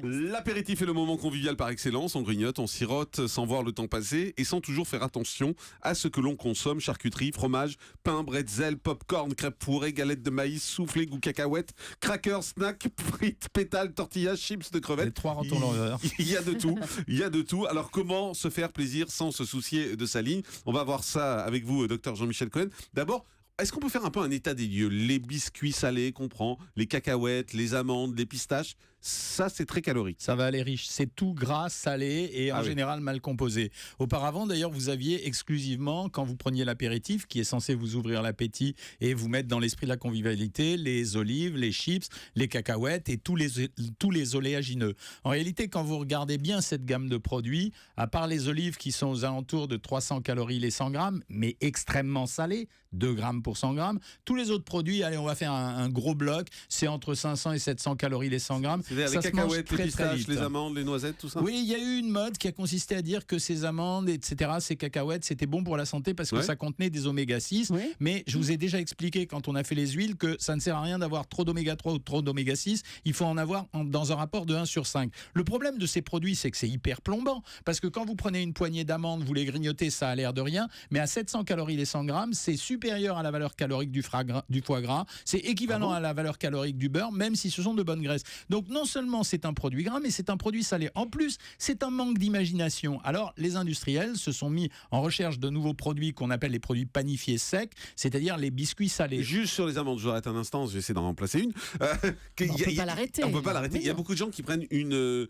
L'apéritif est le moment convivial par excellence. On grignote, on sirote sans voir le temps passer et sans toujours faire attention à ce que l'on consomme. Charcuterie, fromage, pain, bretzel, popcorn, crêpes fourrées, galettes de maïs, soufflés, goût cacahuètes, crackers, snacks, frites, pétales, tortillas, chips de crevettes. Les 3 rotons l'envers. Il y a de tout. Il y a de tout. Alors comment se faire plaisir sans se soucier de sa ligne? On va voir ça avec vous, docteur Jean-Michel Cohen. D'abord, est-ce qu'on peut faire un peu un état des lieux? Les biscuits salés qu'on prend, les cacahuètes, les amandes, les pistaches, ça c'est très calorique. Ça va aller riche. C'est tout gras, salé et en général mal composé. Auparavant d'ailleurs, vous aviez exclusivement, quand vous preniez l'apéritif, qui est censé vous ouvrir l'appétit et vous mettre dans l'esprit de la convivialité, les olives, les chips, les cacahuètes et tous les oléagineux. En réalité, quand vous regardez bien cette gamme de produits, à part les olives qui sont aux alentours de 300 calories les 100 grammes, mais extrêmement salées, 2 grammes pour 100 grammes. Tous les autres produits, allez, on va faire un gros bloc, c'est entre 500 et 700 calories les 100 grammes. C'est-à-dire les cacahuètes, les pistaches, les amandes, les noisettes, tout ça? Oui, il y a eu une mode qui a consisté à dire que ces amandes, etc., ces cacahuètes, c'était bon pour la santé parce que ça contenait des oméga 6. Oui. Mais je vous ai déjà expliqué quand on a fait les huiles que ça ne sert à rien d'avoir trop d'oméga 3 ou trop d'oméga 6. Il faut en avoir dans un rapport de 1 sur 5. Le problème de ces produits, c'est que c'est hyper plombant parce que quand vous prenez une poignée d'amandes, vous les grignotez, ça a l'air de rien, mais à 700 calories les 100 grammes, c'est supérieur à la valeur calorique du foie gras, c'est équivalent à la valeur calorique du beurre, même si ce sont de bonnes graisses. Donc non seulement c'est un produit gras, mais c'est un produit salé. En plus, c'est un manque d'imagination. Alors les industriels se sont mis en recherche de nouveaux produits qu'on appelle les produits panifiés secs, c'est-à-dire les biscuits salés. Juste sur les amandes, je vous arrête un instant, je vais essayer d'en remplacer une. On ne peut pas l'arrêter. On peut pas l'arrêter. Il y a beaucoup de gens qui prennent une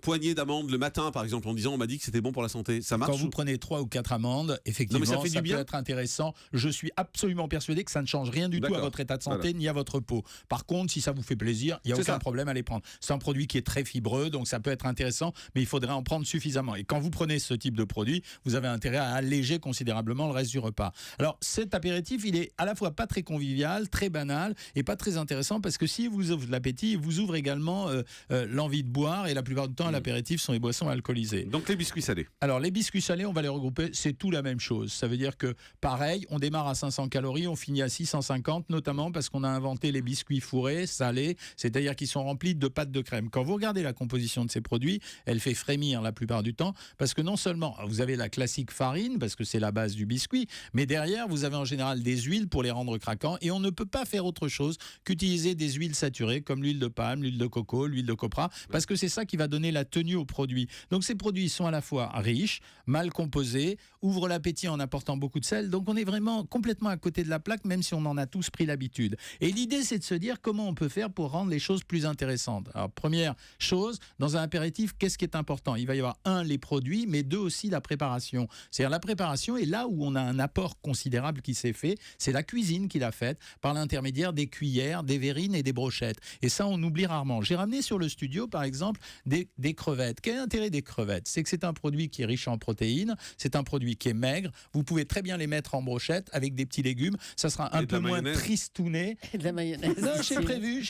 poignée d'amandes le matin, par exemple, en disant on m'a dit que c'était bon pour la santé. Ça marche? Quand vous prenez 3 ou 4 amandes, effectivement, ça peut être intéressant. Je suis absolument persuadé que ça ne change rien du tout à votre état de santé ni à votre peau. Par contre, si ça vous fait plaisir, il n'y a aucun problème à les prendre. C'est un produit qui est très fibreux, donc ça peut être intéressant, mais il faudrait en prendre suffisamment. Et quand vous prenez ce type de produit, vous avez intérêt à alléger considérablement le reste du repas. Alors cet apéritif, il est à la fois pas très convivial, très banal et pas très intéressant parce que s'il vous ouvre l'appétit, il vous ouvre également l'envie de boire et la plupart du temps, l'apéritif sont les boissons alcoolisées. Donc les biscuits salés. Alors les biscuits salés, on va les regrouper, c'est tout la même chose. Ça veut dire que pareil, on démarre à 500 calories, on finit à 650, notamment parce qu'on a inventé les biscuits fourrés, salés, c'est-à-dire qu'ils sont remplis de pâte de crème. Quand vous regardez la composition de ces produits, elle fait frémir la plupart du temps, parce que non seulement vous avez la classique farine, parce que c'est la base du biscuit, mais derrière, vous avez en général des huiles pour les rendre craquants, et on ne peut pas faire autre chose qu'utiliser des huiles saturées, comme l'huile de palme, l'huile de coco, l'huile de copra, parce que c'est ça qui va donner la tenue au produit. Donc ces produits sont à la fois riches, mal composés, ouvrent l'appétit en apportant beaucoup de sel, donc on est vraiment complètement à côté de la plaque, même si on en a tous pris l'habitude. Et l'idée, c'est de se dire comment on peut faire pour rendre les choses plus intéressantes. Alors, première chose, dans un apéritif, qu'est-ce qui est important? Il va y avoir 1, les produits, mais 2 aussi la préparation. C'est-à-dire la préparation est là où on a un apport considérable qui s'est fait. C'est la cuisine qui l'a faite par l'intermédiaire des cuillères, des verrines et des brochettes. Et ça, on oublie rarement. J'ai ramené sur le studio, par exemple, des crevettes. Quel est l'intérêt des crevettes? C'est que c'est un produit qui est riche en protéines, c'est un produit qui est maigre. Vous pouvez très bien les mettre en brochette avec des petits légumes. Ça sera un peu moins tristouné. Et de la mayonnaise. Non, j'ai prévu.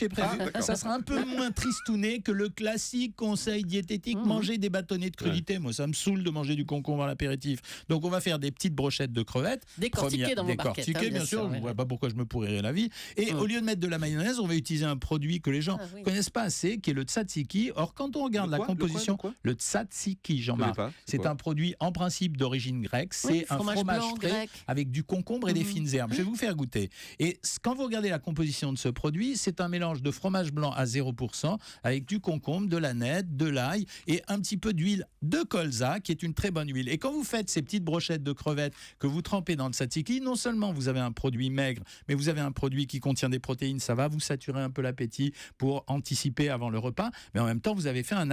Ça sera un peu moins tristouné que le classique conseil diététique, manger des bâtonnets de crudités. Moi, ça me saoule de manger du concombre à l'apéritif. Donc, on va faire des petites brochettes de crevettes. Décortiquées dans vos barquettes. Décortiquées, bien sûr. Je ne vois pas pourquoi je me pourrirais la vie. Et au lieu de mettre de la mayonnaise, on va utiliser un produit que les gens ne connaissent pas assez, qui est le tzatziki. Or, quand on regarde la composition, le tzatziki, Jean-Marc, c'est un produit en principe d'origine grecque. C'est un fromage frais avec du concombre et des fines herbes. Je vais vous faire goûter. Et quand vous regardez la composition de ce produit, c'est un mélange de fromage blanc à 0% avec du concombre, de la nette, de l'ail et un petit peu d'huile de colza qui est une très bonne huile. Et quand vous faites ces petites brochettes de crevettes que vous trempez dans le tzatziki, non seulement vous avez un produit maigre, mais vous avez un produit qui contient des protéines, ça va vous saturer un peu l'appétit pour anticiper avant le repas, mais en même temps vous avez fait un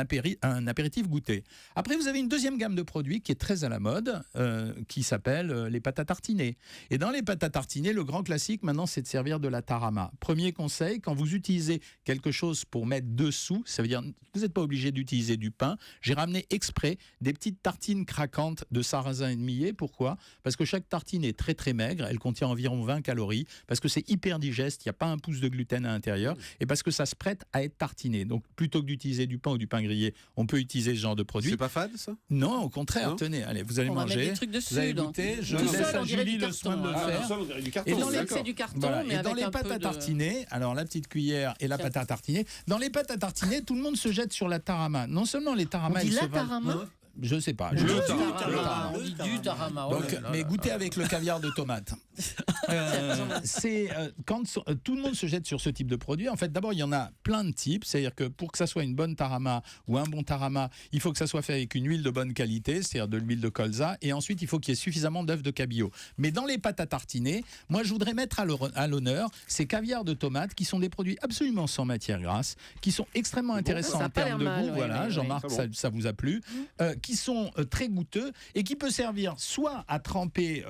apéritif goûté. Après vous avez une deuxième gamme de produits qui est très à la mode, qui s'appelle les pâtes à tartiner. Et dans les pâtes à tartiner, le grand classique maintenant c'est de servir de la tarama. Premier conseil, quand vous utilisez quelque chose pour mettre dessous, ça veut dire vous n'êtes pas obligé d'utiliser du pain. J'ai ramené exprès des petites tartines craquantes de sarrasin et de millet. Pourquoi? Parce que chaque tartine est très très maigre, elle contient environ 20 calories, parce que c'est hyper digeste, il n'y a pas un pouce de gluten à l'intérieur, et parce que ça se prête à être tartiné. Donc plutôt que d'utiliser du pain ou du pain grillé, on peut utiliser ce genre de produit. C'est pas fade ça? Non, au contraire, tenez, allez, vous allez manger, des trucs dessus, vous allez goûter, je laisse à Julie le soin de le faire. Et dans les, c'est du carton, voilà. mais et dans avec les un pâtes peu à tartiner, alors la petite cuillère et la pâte à tartiner, dans les pâtes à tartiner, tout le monde se jette sur la tarama. Non seulement les taramas, ils se valent. Je sais pas. On dit du tarama. Mais goûtez avec le caviar de tomate. Quand tout le monde se jette sur ce type de produit, en fait, d'abord, il y en a plein de types. C'est-à-dire que pour que ça soit une bonne tarama ou un bon tarama, il faut que ça soit fait avec une huile de bonne qualité, c'est-à-dire de l'huile de colza. Et ensuite, il faut qu'il y ait suffisamment d'œufs de cabillaud. Mais dans les pâtes à tartiner, moi, je voudrais mettre à l'honneur ces caviars de tomate qui sont des produits absolument sans matière grasse, qui sont extrêmement intéressants en termes de goût. Voilà, Jean-Marc, ça vous a plu. Qui sont très goûteux et qui peut servir soit à tremper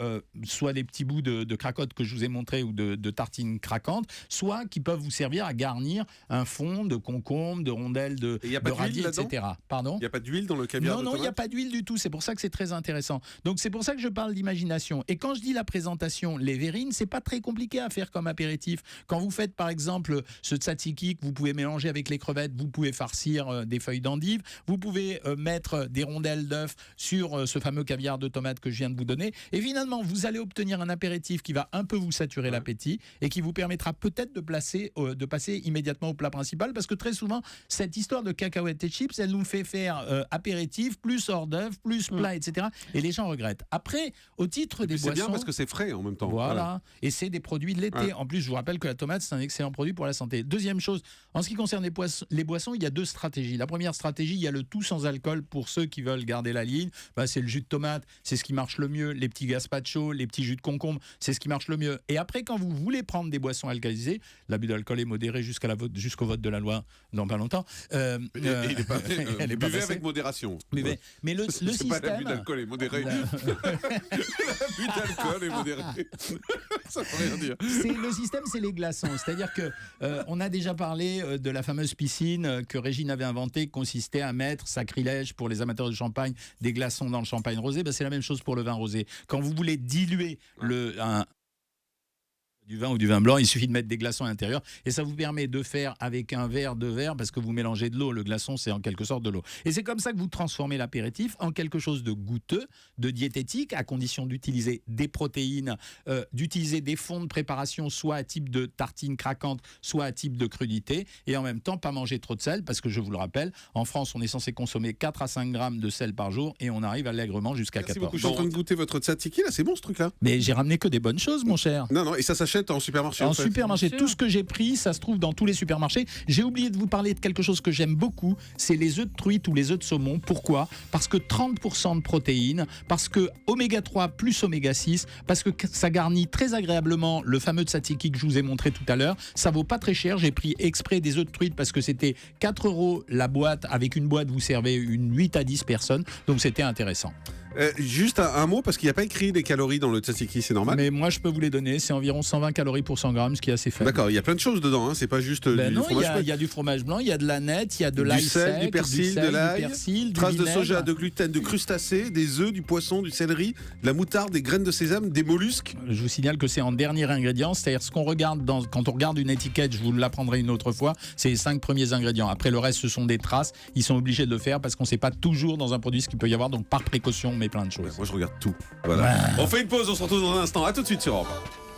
soit des petits bouts de cracotte que je vous ai montré ou de tartines craquantes, soit qui peuvent vous servir à garnir un fond de concombre, de rondelles de radis, etc. Pardon ? Il n'y a pas d'huile dans le caviar de tomate ? Non, il n'y a pas d'huile du tout. C'est pour ça que c'est très intéressant. Donc c'est pour ça que je parle d'imagination. Et quand je dis la présentation, les verrines, c'est pas très compliqué à faire comme apéritif. Quand vous faites par exemple ce tzatziki que vous pouvez mélanger avec les crevettes, vous pouvez farcir des feuilles d'endive, vous pouvez mettre des rondelles d'œufs sur ce fameux caviar de tomate que je viens de vous donner. Et finalement, vous allez obtenir un apéritif qui va un peu vous saturer l'appétit et qui vous permettra peut-être de passer immédiatement au plat principal, parce que très souvent, cette histoire de cacahuètes et chips, elle nous fait faire apéritif, plus hors d'œuvre, plus plat, etc. Et les gens regrettent. Après, au titre des boissons... C'est bien parce que c'est frais en même temps. Voilà. Et c'est des produits de l'été. En plus, je vous rappelle que la tomate, c'est un excellent produit pour la santé. Deuxième chose, en ce qui concerne les boissons, il y a deux stratégies. La première stratégie, il y a le tout sans alcool pour ceux qui veulent garder la ligne. C'est le jus de tomate, c'est ce qui marche le mieux. Les petits gazpacho, les petits jus de concombre, c'est ce qui marche le mieux. Et après, quand vous voulez prendre des boissons alcoolisées, l'abus d'alcool est modéré jusqu'au vote de la loi dans pas longtemps. Buvez avec modération. Mais le c'est système... pas l'abus d'alcool est modéré. L'abus d'alcool est modéré. Ça veut rien dire. Le système, c'est les glaçons. C'est-à-dire que on a déjà parlé de la fameuse piscine que Régine avait inventée, qui consistait à mettre, sacrilège pour les amateurs de champagne, des glaçons dans le champagne rosé. C'est la même chose pour le vin rosé. Quand vous voulez diluer du vin ou du vin blanc, il suffit de mettre des glaçons à l'intérieur et ça vous permet de faire avec un verre de verre, parce que vous mélangez de l'eau, le glaçon c'est en quelque sorte de l'eau. Et c'est comme ça que vous transformez l'apéritif en quelque chose de goûteux, de diététique, à condition d'utiliser des protéines, d'utiliser des fonds de préparation, soit à type de tartine craquante, soit à type de crudité, et en même temps pas manger trop de sel, parce que je vous le rappelle, en France on est censé consommer 4 à 5 grammes de sel par jour et on arrive allègrement jusqu'à 14. Beaucoup. Je suis en train de goûter votre tzatziki là, c'est bon ce truc là. Mais j'ai ramené que des bonnes choses mon cher. Non, et ça s'achète en supermarché. En supermarché, tout ce que j'ai pris, ça se trouve dans tous les supermarchés. J'ai oublié de vous parler de quelque chose que j'aime beaucoup, c'est les œufs de truite ou les œufs de saumon. Pourquoi ? Parce que 30% de protéines, parce que oméga 3 plus oméga 6, parce que ça garnit très agréablement le fameux tzatziki que je vous ai montré tout à l'heure. Ça vaut pas très cher. J'ai pris exprès des œufs de truite parce que c'était 4 € la boîte. Avec une boîte, vous servez une 8 à 10 personnes. Donc c'était intéressant. Juste un mot, parce qu'il n'y a pas écrit les calories dans le tzatziki, c'est normal. Mais moi je peux vous les donner, c'est environ 120 calories pour 100 grammes, ce qui est assez faible. D'accord, il y a plein de choses dedans, hein. C'est pas juste du fromage. Il y a du fromage blanc, il y a de la nette, il y a de l'ail sel, sec, du persil, de l'ail, traces de soja, de gluten, de crustacés, des œufs, du poisson, du céleri, de la moutarde, des graines de sésame, des mollusques. Je vous signale que c'est en dernier ingrédient, c'est-à-dire ce qu'on regarde quand on regarde une étiquette, je vous l'apprendrai une autre fois, c'est les 5 premiers ingrédients. Après le reste, ce sont des traces, ils sont obligés de le faire parce qu'on ne sait pas toujours dans un produit ce qu'il peut y avoir, donc par précaution, on met plein de choses. Moi je regarde tout. Voilà. On fait une pause, on se retrouve dans un instant. À tout de suite sur Europe 1.